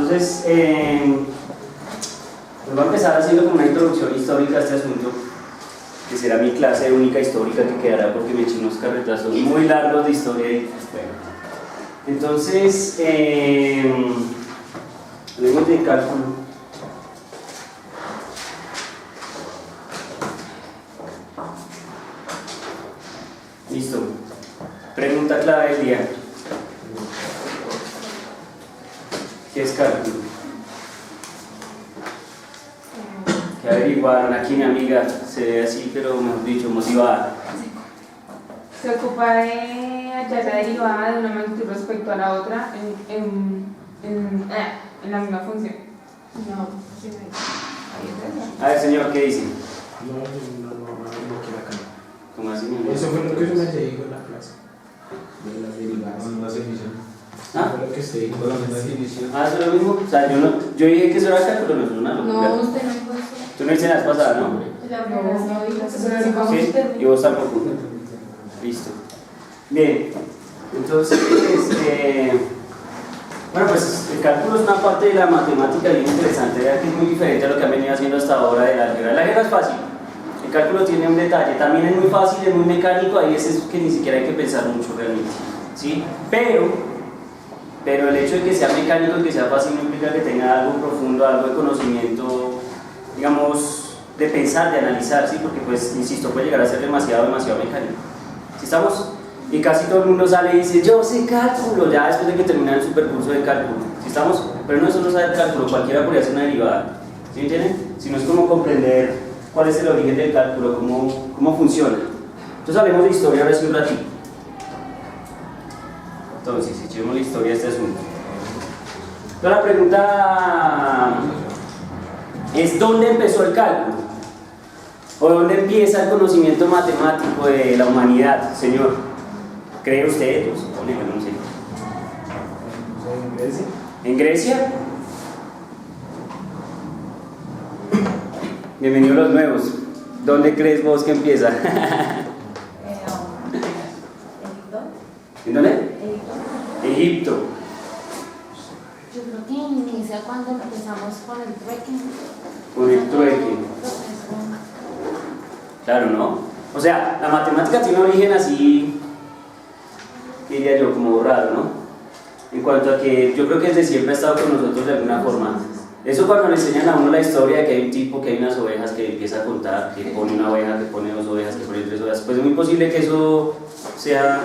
entonces pues voy a empezar haciendo como una introducción histórica a este asunto, que será mi clase única histórica que quedará porque me eché unos carretazos muy largos de historia y bueno. Entonces, hablemos de cálculo. Listo. Pregunta clave del día. ¿Qué es cálculo? ¿Qué averiguaron? Aquí mi amiga se ve así, pero mejor dicho, motivada. Se ocupa de hallar la derivada de una magnitud respecto a la otra en la misma función. No, sí, a ver, señor, ¿qué dice? No quiero acá. ¿Cómo así? Eso fue lo que yo me dijo en la clase. De las derivadas. No, no hace emisión. ¿Ah? Fue lo que se dijo. Con la misma definición. Ah, eso es lo mismo. O sea, yo dije que eso era cálculo, no es una locura. No, usted no dijo eso. Tú no dices la vez pasada, ¿no? La primera vez no dijo eso. Sí, y vos tampoco. Listo. Bien, entonces, bueno, pues el cálculo es una parte de la matemática bien interesante, ya que es muy diferente a lo que han venido haciendo hasta ahora del álgebra. El álgebra es fácil, el cálculo tiene un detalle, también es muy fácil, es muy mecánico, ahí es eso que ni siquiera hay que pensar mucho realmente, ¿sí? Pero el hecho de que sea mecánico y que sea fácil no implica que tenga algo profundo, algo de conocimiento, digamos, de pensar, de analizar, ¿sí? Porque pues, insisto, puede llegar a ser demasiado mecánico. ¿Sí estamos? Y casi todo el mundo sale y dice, yo sé cálculo, ya después de que terminan el supercurso de cálculo. ¿Sí estamos? Pero no es solo saber cálculo, cualquiera podría hacer una derivada. ¿Sí me entienden? Sino es como comprender cuál es el origen del cálculo, cómo funciona. Entonces hablemos de historia ahora sí un ratito. Entonces, echemos la historia de este asunto. Entonces la pregunta es, ¿dónde empezó el cálculo? ¿O dónde empieza el conocimiento matemático de la humanidad, señor? ¿Cree usted? Pues supone que no sé. ¿En Grecia? ¿En Grecia? Bienvenidos los nuevos. ¿Dónde crees vos que empieza? ¿En dónde? Egipto. Yo creo que inicia cuando empezamos con el trekking. Con el trekking. Claro, ¿no? O sea, la matemática tiene un origen así, diría yo, como raro, ¿no? En cuanto a que yo creo que desde siempre ha estado con nosotros de alguna forma. Eso cuando le enseñan a uno la historia de que hay un tipo, que hay unas ovejas, que empieza a contar, que pone una oveja, que pone dos ovejas, que pone tres ovejas, pues es muy posible que eso sea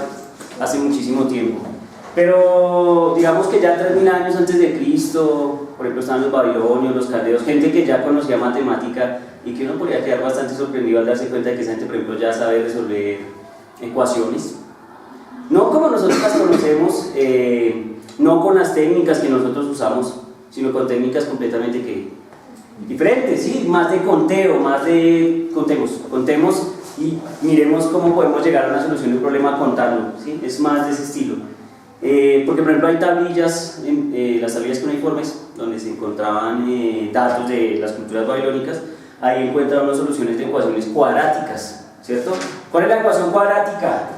hace muchísimo tiempo. Pero digamos que ya 3000 años antes de Cristo, por ejemplo, estaban los babilonios, los caldeos, gente que ya conocía matemática y que uno podría quedar bastante sorprendido al darse cuenta de que esa gente, por ejemplo, ya sabe resolver ecuaciones. No como nosotros las conocemos, no con las técnicas que nosotros usamos, sino con técnicas completamente diferentes, ¿sí? Más de conteo, más de contemos y miremos cómo podemos llegar a una solución de un problema contando, ¿sí? Es más de ese estilo. Porque por ejemplo hay tablillas, las tablillas cuneiformes, donde se encontraban datos de las culturas babilónicas, ahí encuentran unas soluciones de ecuaciones cuadráticas, ¿cierto? ¿Cuál es la ecuación cuadrática?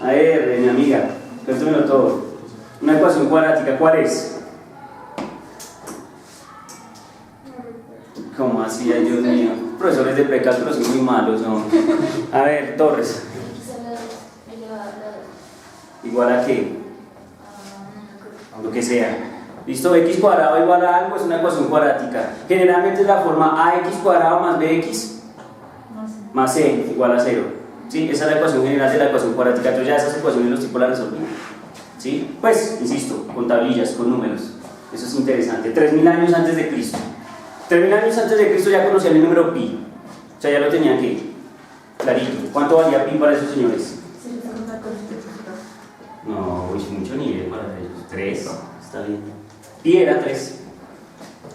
A ver, mi amiga, cuéntamelo todo. Una ecuación cuadrática, ¿cuál es? ¿Cómo así? Ay, Dios mío. Profesores de precálculo son muy malos, ¿no? A ver, Torres. ¿Igual a qué? Lo que sea. ¿Listo? X cuadrado igual a algo es una ecuación cuadrática. Generalmente es la forma ax cuadrado más bx más c igual a 0. ¿Sí? Esa es la ecuación general de la ecuación cuadrática. Entonces ya esas ecuaciones los tipos las resolví. ¿Sí? Pues, insisto, con tablillas, con números. Eso es interesante. 3000 años antes de Cristo. 3000 años antes de Cristo ya conocían el número pi. O sea, ya lo tenían aquí. Clarito. ¿Cuánto valía pi para esos señores? No, mucho nivel para ellos. 3, está bien. Pi era 3.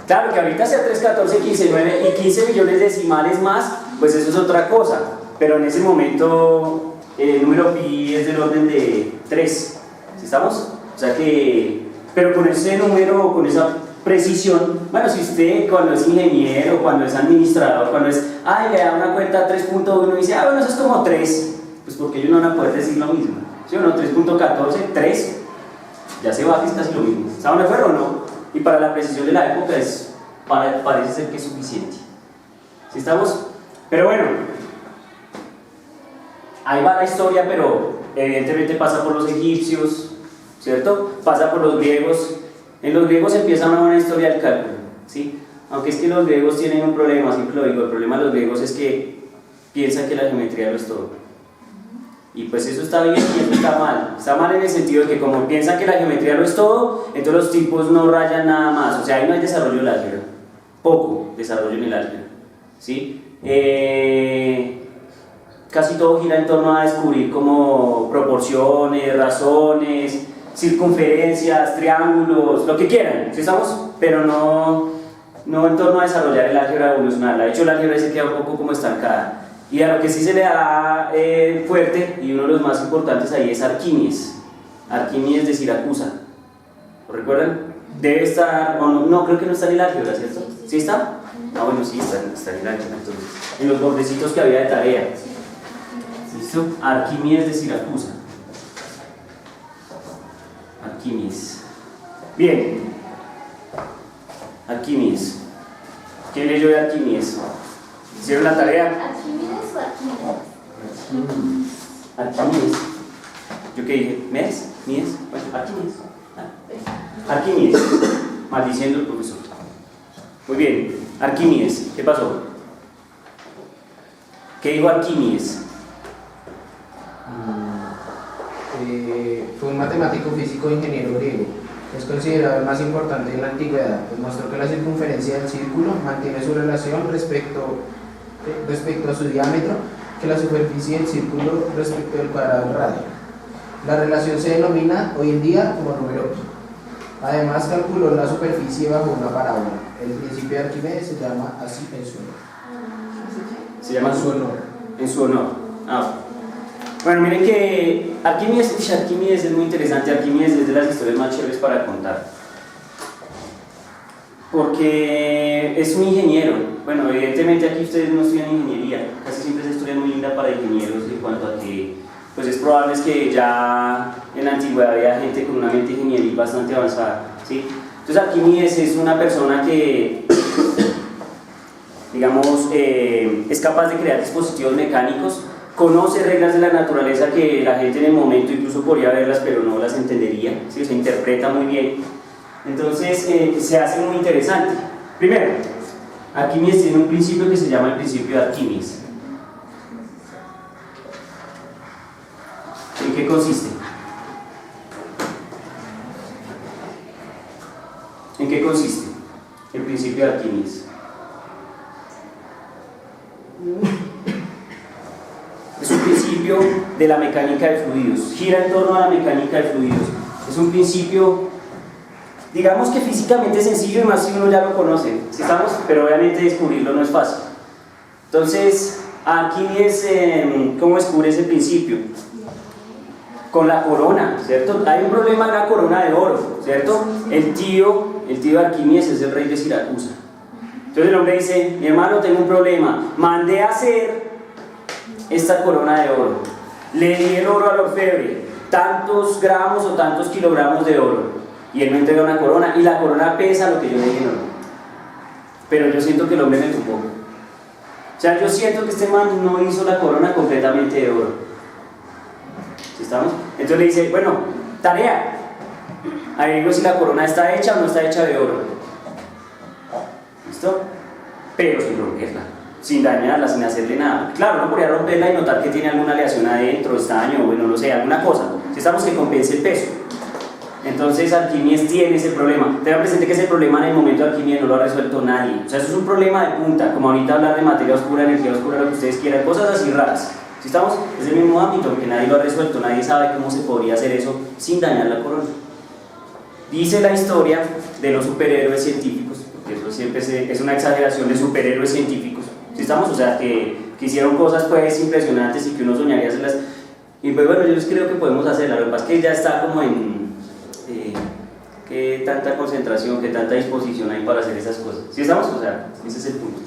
Claro que ahorita sea 3, 14, 15, 9 y 15 millones decimales más, pues eso es otra cosa. Pero en ese momento el número pi es del orden de 3. ¿Sí estamos? O sea que, pero con ese número, con esa precisión, bueno, si usted cuando es ingeniero, cuando es administrador, cuando es, le da una cuenta 3.1 y dice, bueno, eso es como 3, pues porque ellos no van a poder decir lo mismo. ¿Sí o no? 3.14, 3, ya se va, que es casi lo mismo. ¿Saben de acuerdo o no? y para la precisión de la época parece ser que es suficiente. ¿Sí estamos? Pero bueno, ahí va la historia, pero evidentemente pasa por los egipcios, ¿cierto? Pasa por los griegos. En los griegos empieza una buena historia del cálculo, ¿sí? Aunque es que los griegos tienen un problema, siempre lo digo, el problema de los griegos es que piensan que la geometría lo es todo. Y pues eso está bien y eso está mal. Está mal en el sentido de que como piensan que la geometría lo es todo, entonces los tipos no rayan nada más. O sea, ahí no hay desarrollo del álgebra. Poco desarrollo en el álgebra, ¿sí? Casi todo gira en torno a descubrir como proporciones, razones, circunferencias, triángulos, lo que quieran, ¿sí estamos? Pero no en torno a desarrollar el álgebra evolucional. De hecho, el álgebra se queda un poco como estancada. Y a lo que sí se le da fuerte, y uno de los más importantes ahí es Arquímedes. Arquímedes de Siracusa. ¿Lo recuerdan? Debe estar, o no, creo que no está en el álgebra, ¿cierto? ¿Sí está? Ah, bueno, sí, está en el álgebra, entonces. En los bordecitos que había de tarea. ¿Listo? Arquímedes de Siracusa. Arquímedes. Bien. Arquímedes. ¿Quién leyó de Arquímedes? ¿Hicieron la tarea? ¿Arquímedes o Arquímedes? Arquímedes. ¿Yo qué dije? ¿Mes? ¿Mies? Bueno, Arquímedes. Arquímedes. Maldiciendo el profesor. Muy bien. Arquímedes. ¿Qué pasó? ¿Qué dijo Arquímedes? Fue un matemático, físico e ingeniero griego. Es considerado el más importante en la antigüedad, pues mostró que la circunferencia del círculo mantiene su relación respecto a su diámetro que la superficie del círculo respecto del cuadrado del radio. La relación se denomina hoy en día como número pi. Además calculó la superficie bajo una parábola. El principio de Arquímedes se llama así en su honor. Se llama en su honor. En su honor. Ah. Bueno, miren que Arquímedes es muy interesante. Arquímedes es de las historias más chéveres para contar. Porque es un ingeniero. Bueno, evidentemente aquí ustedes no estudian ingeniería. Casi siempre es historia muy linda para ingenieros en cuanto a que pues es probable que ya en la antigüedad había gente con una mente ingenieril bastante avanzada, ¿sí? Entonces Arquímedes es una persona que digamos es capaz de crear dispositivos mecánicos, conoce reglas de la naturaleza que la gente en el momento incluso podría verlas pero no las entendería, ¿sí? Se interpreta muy bien. Entonces se hace muy interesante. Primero, Arquímedes tiene un principio que se llama el principio de Arquímedes. ¿En qué consiste? ¿En qué consiste el principio de Arquímedes? Es un principio de la mecánica de fluidos, gira en torno a la mecánica de fluidos. Es un principio, digamos que físicamente sencillo y más si uno ya lo conoce, ¿sí estamos? Pero obviamente descubrirlo no es fácil. Entonces, Arquímedes, ¿cómo descubre ese principio? Con la corona, ¿cierto? Hay un problema en la corona de oro, ¿cierto? El tío de Arquímedes es el rey de Siracusa. Entonces el hombre dice, mi hermano, tengo un problema, mandé a hacer esta corona de oro, le di el oro al orfebre, tantos gramos o tantos kilogramos de oro, y él me entrega una corona, y la corona pesa lo que yo dije en oro, pero yo siento que el hombre me tumbó. O sea, yo siento que este man no hizo la corona completamente de oro. ¿Sí estamos? Entonces le dice, bueno, tarea, averigüe si la corona está hecha o no está hecha de oro. ¿Listo? Pero sin romperla, sin dañarla, sin hacerle nada. Claro, no podría romperla y notar que tiene alguna aleación adentro, estaño, bueno, no sé, alguna cosa. Si estamos que compense el peso. Entonces Arquímedes tiene ese problema. Tengan presente que ese problema en el momento de Arquímedes no lo ha resuelto nadie. O sea, eso es un problema de punta, como ahorita hablar de materia oscura, energía oscura, lo que ustedes quieran, cosas así raras. Si estamos, es el mismo ámbito que nadie lo ha resuelto, nadie sabe cómo se podría hacer eso sin dañar la corona. Dice la historia de los superhéroes científicos, porque eso siempre es una exageración de superhéroes científicos. Si estamos, o sea, que hicieron cosas pues impresionantes y que uno soñaría hacerlas. Y pues bueno, yo creo que podemos hacerlas. Lo que pasa es que ya está como en qué tanta concentración, qué tanta disposición hay para hacer esas cosas. Si estamos, o sea, ese es el punto.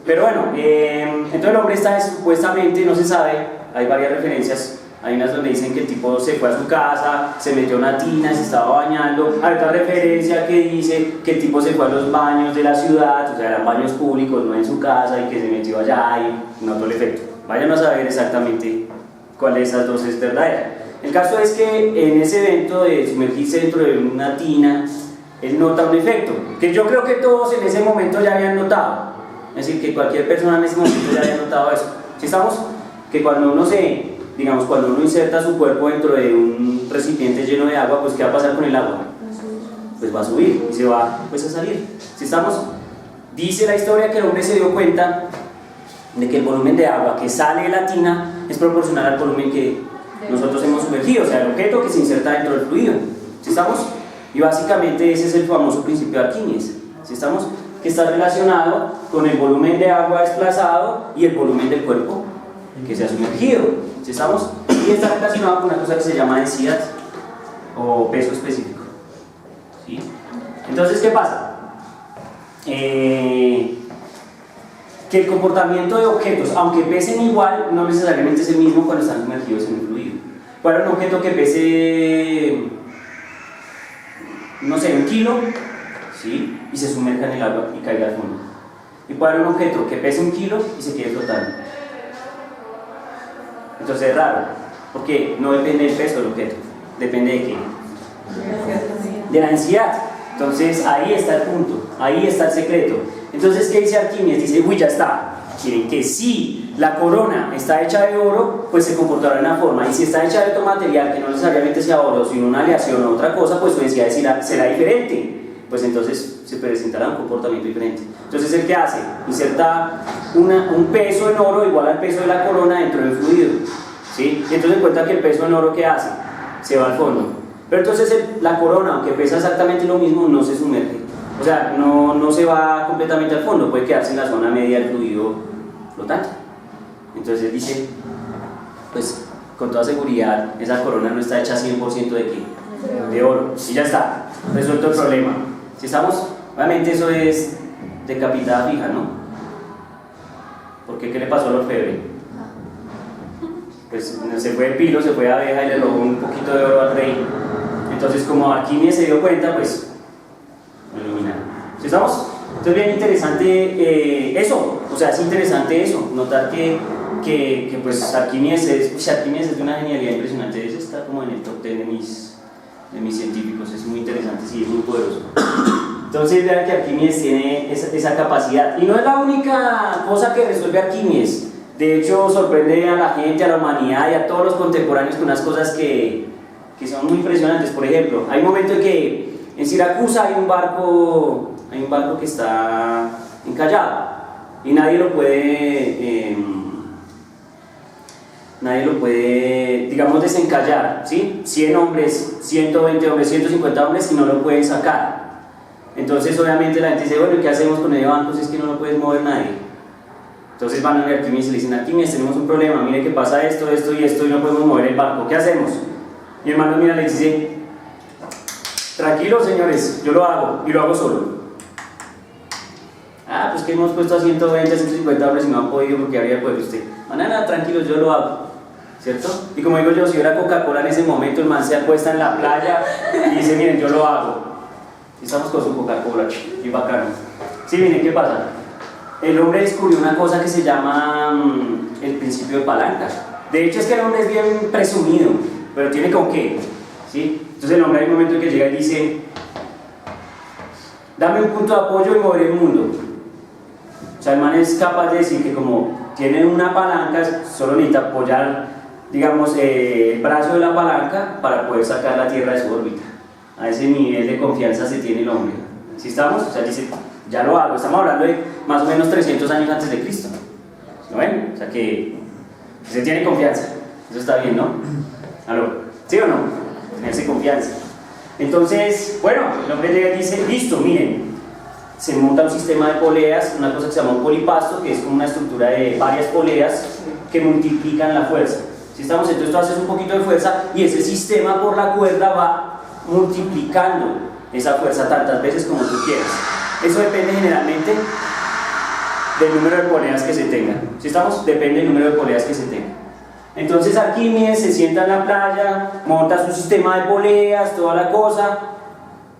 Pero bueno, entonces el hombre está supuestamente, no se sabe, hay varias referencias, Hay unas donde dicen que el tipo se fue a su casa, se metió a una tina, se estaba bañando. Hay otra referencia que dice que el tipo se fue a los baños de la ciudad, o sea, eran baños públicos, no en su casa, y que se metió allá y notó el efecto. Vayan a saber exactamente cuál de esas dos es verdadera. El caso es que en ese evento de sumergirse dentro de una tina, él nota un efecto, que yo creo que todos en ese momento ya habían notado. Es decir, que cualquier persona en ese momento ya había notado eso. ¿Sí estamos? Que cuando uno cuando uno inserta su cuerpo dentro de un recipiente lleno de agua, pues ¿qué va a pasar con el agua? Pues va a subir y se va pues a salir. ¿Sí estamos? Dice la historia que el hombre se dio cuenta de que el volumen de agua que sale de la tina es proporcional al volumen que nosotros hemos sumergido, o sea, el objeto que se inserta dentro del fluido. ¿Sí estamos? Y básicamente ese es el famoso principio de Arquímedes. ¿Sí estamos? Que está relacionado con el volumen de agua desplazado y el volumen del cuerpo que se ha sumergido. ¿Sí estamos? Y está relacionado con una cosa que se llama densidad o peso específico. ¿Sí? Entonces, ¿qué pasa? Que el comportamiento de objetos, aunque pesen igual, no necesariamente es el mismo cuando están sumergidos en un fluido. Para un objeto que pese, no sé, 1 kilo, ¿sí? Y se sumerja en el agua y caiga al fondo. Y para un objeto que pese 1 kilo y se quede flotando. Entonces es raro, porque no depende del peso del objeto, depende de qué, de la densidad. Entonces ahí está el punto, ahí está el secreto. Entonces, ¿qué dice Arquímedes? Dice, uy, ya está. Quieren que si la corona está hecha de oro, pues se comportará de una forma, y si está hecha de otro material que no necesariamente sea oro, sino una aleación o otra cosa, pues su densidad será diferente. Pues entonces se presentará un comportamiento diferente. Entonces, ¿el qué hace? Inserta un peso en oro igual al peso de la corona dentro del fluido, ¿sí? Y entonces encuentra que el peso en oro, ¿qué hace? Se va al fondo. Pero entonces la corona, aunque pesa exactamente lo mismo, no se sumerge. O sea, no se va completamente al fondo, puede quedarse en la zona media del fluido flotante. Entonces él dice, pues con toda seguridad, esa corona no está hecha 100% de ¿qué? De oro. Y ya está, resuelto el problema. ¿Sí estamos? Obviamente eso es decapitada fija, ¿no? ¿Por qué? ¿Qué le pasó al orfebre? Pues se fue de Pilo, se fue de abeja y le robó un poquito de oro al rey. Entonces, como Arquímedes se dio cuenta, pues lo iluminaron. ¿Sí estamos? Entonces, bien interesante eso, o sea, es interesante eso, notar que pues Arquímedes es de una genialidad impresionante. Ese está como en el top 10 de mis científicos, es muy interesante, sí, es muy poderoso. Entonces vean que Arquímedes tiene esa capacidad, y no es la única cosa que resuelve Arquímedes. De hecho, sorprende a la gente, a la humanidad y a todos los contemporáneos con unas cosas que son muy impresionantes. Por ejemplo, hay un momento en que en Siracusa hay un barco que está encallado y nadie lo puede, digamos, desencallar, ¿sí? 100 hombres, 120 hombres, 150 hombres y no lo pueden sacar. Entonces obviamente la gente dice, bueno, ¿qué hacemos con el banco si es que no lo puede mover nadie? Entonces van a ver a Arquímedes y le dicen, Arquímedes, tenemos un problema, mire que pasa esto y no podemos mover el barco, ¿qué hacemos? Y el hermano mira, le dice, tranquilos señores, yo lo hago, y lo hago solo. Pues que hemos puesto a 120, a 150 hombres y no han podido porque habría podido usted. Nada, tranquilos, yo lo hago, ¿cierto? Y como digo yo, si hubiera Coca-Cola en ese momento, el man se acuesta en la playa y dice, miren, yo lo hago. Y estamos con su Coca-Cola, y bacano. Sí, miren, ¿qué pasa? El hombre descubrió una cosa que se llama el principio de palanca. De hecho, es que el hombre es bien presumido, pero tiene con qué, ¿sí? Entonces el hombre hay un momento en que llega y dice, dame un punto de apoyo y moveré el mundo. O sea, el man es capaz de decir que como tiene una palanca, solo necesita apoyar, digamos, el brazo de la palanca para poder sacar la Tierra de su órbita. A ese nivel de confianza se tiene el hombre. ¿Sí estamos? O sea, dice, ya lo hago. Estamos hablando de más o menos 300 años antes de Cristo. ¿No ven? O sea que se tiene confianza. Eso está bien, ¿no? ¿Aló? ¿Sí o no? Tenerse confianza. Entonces, bueno, el hombre llega y dice, listo, miren, se monta un sistema de poleas, una cosa que se llama un polipasto, que es como una estructura de varias poleas que multiplican la fuerza. ¿Sí estamos? Entonces tú haces un poquito de fuerza y ese sistema por la cuerda va multiplicando esa fuerza tantas veces como tú quieras. Eso depende generalmente del número de poleas que se tengan. ¿Sí estamos? Depende del número de poleas que se tengan. Entonces Arquímedes se sienta en la playa, monta su sistema de poleas, toda la cosa,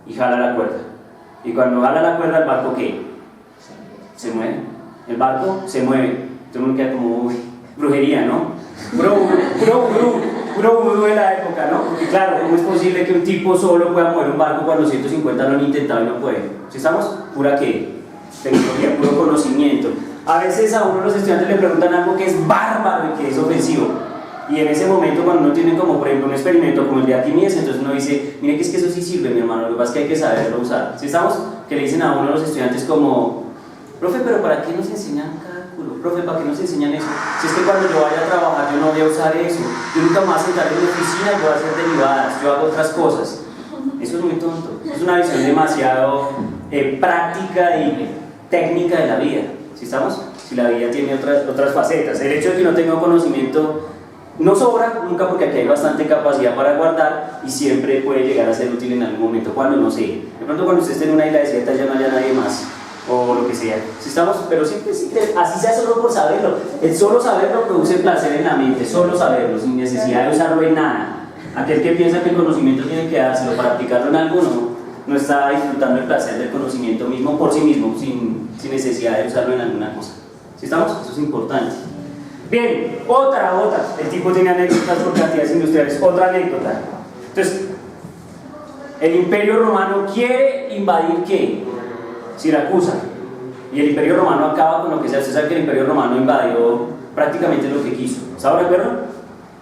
y jala la cuerda. Y cuando jala la cuerda, ¿el barco qué? Se mueve. El barco se mueve. Todo el mundo queda como, uy, brujería, ¿no? Puro vudú de la época, ¿no? Porque claro, ¿cómo es posible que un tipo solo pueda mover un barco cuando 150 lo han intentado y no puede? ¿Sí estamos? Pura qué? Tecnología, puro conocimiento. A veces a uno de los estudiantes le preguntan algo que es bárbaro y que es ofensivo. Y en ese momento, cuando uno tiene como por ejemplo un experimento como el de Arquímedes, entonces uno dice, mire que es que eso sí sirve, mi hermano, lo que pasa es que hay que saberlo usar. ¿Sí estamos? Que le dicen a uno de los estudiantes como, profe, pero ¿para qué nos enseñan cálculo? Profe, ¿para qué nos enseñan eso? Si es que cuando yo vaya a trabajar yo no voy a usar eso. Yo nunca me voy a sentar en una oficina y voy a hacer derivadas, yo hago otras cosas. Eso es muy tonto. Es una visión demasiado práctica y técnica de la vida. ¿Sí estamos? Si la vida tiene otras facetas. El hecho de que no tenga conocimiento no sobra nunca, porque aquí hay bastante capacidad para guardar y siempre puede llegar a ser útil en algún momento, cuando no sé. De pronto cuando usted esté en una isla desierta ya no haya nadie más, o lo que sea. ¿Sí estamos? Pero siempre, así sea solo por saberlo. El solo saberlo produce placer en la mente, solo saberlo, sin necesidad de usarlo en nada. Aquel que piensa que el conocimiento tiene que dárselo para aplicarlo en algo, no está disfrutando el placer del conocimiento mismo por sí mismo, sin necesidad de usarlo en alguna cosa. ¿Sí estamos? Eso es importante. Bien, otra. El tipo tiene anécdotas por cantidades industriales. Otra anécdota. Entonces, el Imperio Romano quiere invadir ¿qué? Siracusa. Y el Imperio Romano acaba con lo que sea. Usted sabe que el Imperio Romano invadió prácticamente lo que quiso. ¿Está de acuerdo?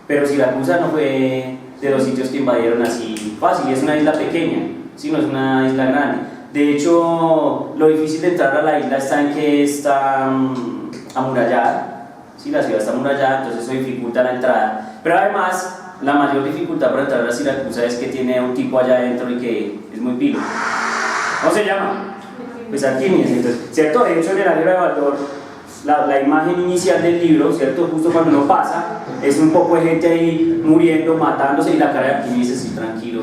Pero Siracusa no fue de los sitios que invadieron así fácil. Es una isla pequeña, ¿sí? No es una isla grande. De hecho, lo difícil de entrar a la isla está en que está amurallada. Sí, la ciudad está amurallada, entonces eso dificulta la entrada. Pero además, la mayor dificultad para entrar a Siracusa es que tiene un tipo allá adentro y que es muy pilo. ¿Cómo se llama? Pues Arquímedes. Entonces, ¿cierto? De hecho, en el área de Baldor, la imagen inicial del libro, ¿cierto? Justo cuando uno pasa, es un poco de gente ahí muriendo, matándose, y la cara de Arquímedes así tranquilo.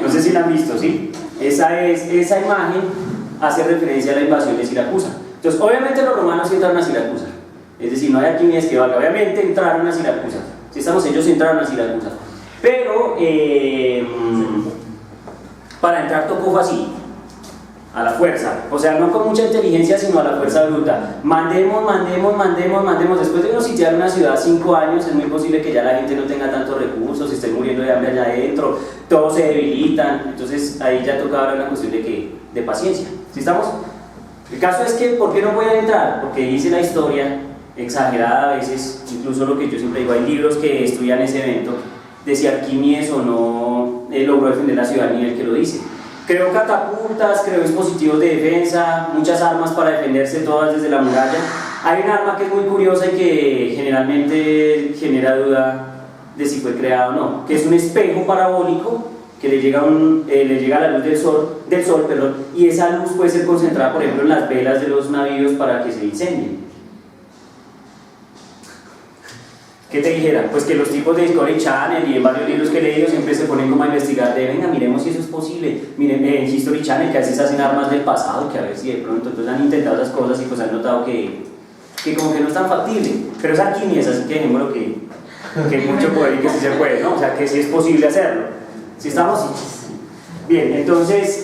No sé si la han visto, ¿sí? Esa imagen hace referencia a la invasión de Siracusa. Entonces, obviamente los romanos entraron a Siracusa. Es decir, no hay Arquímedes que valga. Obviamente entraron a Siracusa. Si estamos, ellos entraron a Siracusa. Pero para entrar tocó así, a la fuerza. O sea, no con mucha inteligencia, sino a la fuerza bruta. Mandemos. Después de uno sitiar una ciudad 5 años, es muy posible que ya la gente no tenga tantos recursos, estén muriendo de hambre allá adentro, todos se debilitan. Entonces ahí ya toca hablar una cuestión de ¿qué? De paciencia. ¿Sí estamos? El caso es que, ¿por qué no pueden entrar? Porque dice la historia, exagerada a veces, incluso lo que yo siempre digo, hay libros que estudian ese evento, de si Arquímedes o no logró defender la ciudad, ni el que lo dice. Creó catapultas, creó dispositivos de defensa, muchas armas para defenderse, todas desde la muralla. Hay un arma que es muy curiosa y que generalmente genera duda de si fue creado o no, que es un espejo parabólico que le llega la luz del sol, y esa luz puede ser concentrada, por ejemplo, en las velas de los navíos para que se incendien. ¿Qué te dijera? Pues que los tipos de Discovery Channel y en varios libros que he leído siempre se ponen como a investigar de, venga, miremos si eso es posible. Miren, en History Channel que a veces hacen armas del pasado, que a ver si de pronto entonces han intentado esas cosas y pues han notado que como que no es tan factible. Pero es Arquímedes, así que dejémoslo que hay mucho poder y que sí se puede, ¿no? O sea, que sí es posible hacerlo. ¿Sí estamos? Bien, entonces,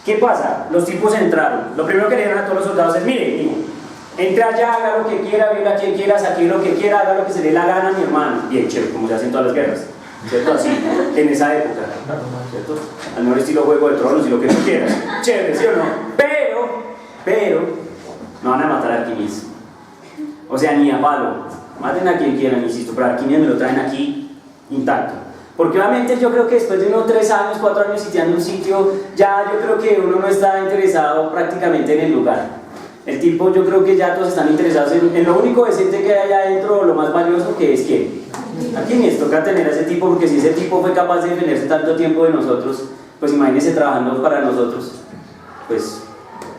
¿qué pasa? Los tipos entraron. Lo primero que le dieron a todos los soldados es, mire, entre allá, haga lo que quiera, viola a quien quiera, saque lo que quiera, haga lo que se le dé la gana, mi hermano. Bien, chévere, como se hace en todas las guerras, ¿cierto? Así, en esa época, ¿cierto? Al mejor estilo Juego de Tronos y lo que tú quieras. Chévere, ¿sí o no? Pero, no van a matar a Arquímedes. O sea, ni a palo. Maten a quien quieran, insisto, pero Arquímedes me lo traen aquí intacto. Porque obviamente yo creo que después de unos 3 años, 4 años sitiando un sitio, ya yo creo que uno no está interesado prácticamente en el lugar. El tipo, yo creo que ya todos están interesados en lo único decente que hay allá adentro, lo más valioso, que es ¿quién? Arquímedes. Toca tener a ese tipo, porque si ese tipo fue capaz de defenderse tanto tiempo de nosotros, pues imagínense trabajando para nosotros, pues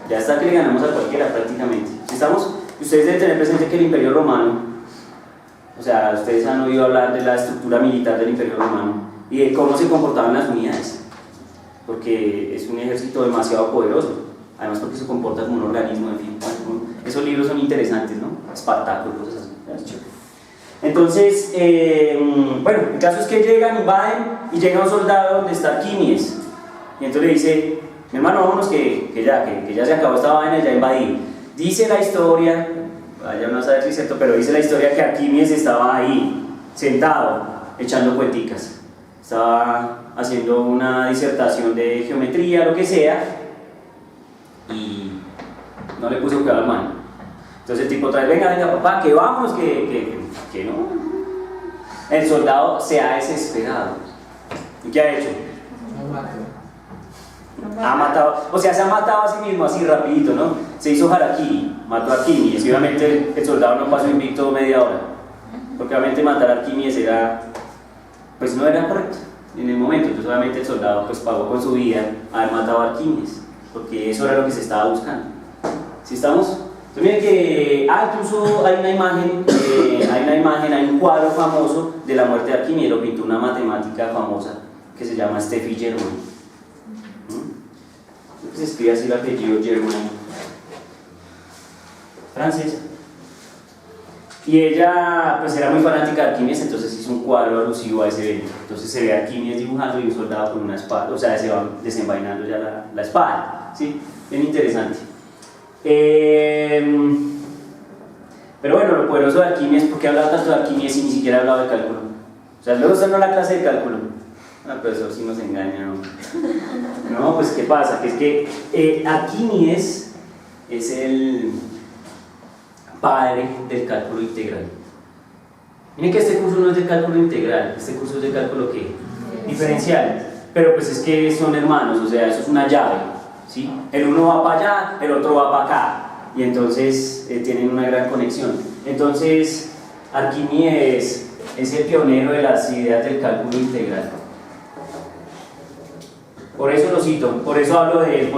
ya está que le ganamos a cualquiera prácticamente. ¿Estamos? Ustedes deben tener presente que el Imperio Romano, o sea, ustedes han oído hablar de la estructura militar del Imperio Romano y de cómo se comportaban las unidades, porque es un ejército demasiado poderoso. Además porque se comporta como un organismo, en fin. Esos libros son interesantes, ¿no? Espartaco, cosas así. Entonces, bueno, el caso es que llegan, invaden y llega un soldado donde está Arquímedes. Y entonces le dice, mi hermano, vámonos que ya se acabó esta vaina, ya invadí. Dice la historia, vaya no a saber si es cierto, pero dice la historia que Arquímedes estaba ahí, sentado, echando cuenticas. Estaba haciendo una disertación de geometría, lo que sea, y no le puso cuidado al man. Entonces el tipo trae, venga papá, que vámonos, que no. El soldado se ha desesperado. ¿Y qué ha hecho? Ha matado, o sea, se ha matado a sí mismo así rapidito, ¿no? Se hizo harakiri, mató a Arquímedes, y obviamente el soldado no pasó invicto media hora, porque obviamente matar a Arquímedes era, pues no era correcto en el momento. Entonces obviamente el soldado pues pagó con su vida haber matado a Arquímedes, porque eso era lo que se estaba buscando. ¿Sí estamos? Entonces miren que, incluso hay una imagen, hay un cuadro famoso de la muerte de Arquímedes, lo pintó una matemática famosa que se llama Steffi Germany. Se escribe así el apellido Germany, francesa. Y ella pues era muy fanática de Arquímedes, entonces hizo un cuadro alusivo a ese evento. Entonces se ve a Arquímedes dibujando y un soldado con una espada, o sea, se va desenvainando ya la espada, ¿sí? Bien interesante. Pero bueno, lo poderoso de Arquímedes, ¿por qué ha hablado tanto de Arquímedes y ni siquiera ha hablado de cálculo? O sea, luego está en la clase de cálculo. Pero eso sí nos engaña, ¿no? No, pues ¿qué pasa? Que es que Arquímedes es el padre del cálculo integral. Miren que este curso no es de cálculo integral, este curso es de cálculo ¿qué? Diferencial. Pero pues es que son hermanos, o sea, eso es una llave, ¿sí? El uno va para allá, el otro va para acá, y entonces tienen una gran conexión. Entonces, Arquímedes es el pionero de las ideas del cálculo integral. Por eso lo cito, por eso hablo de él.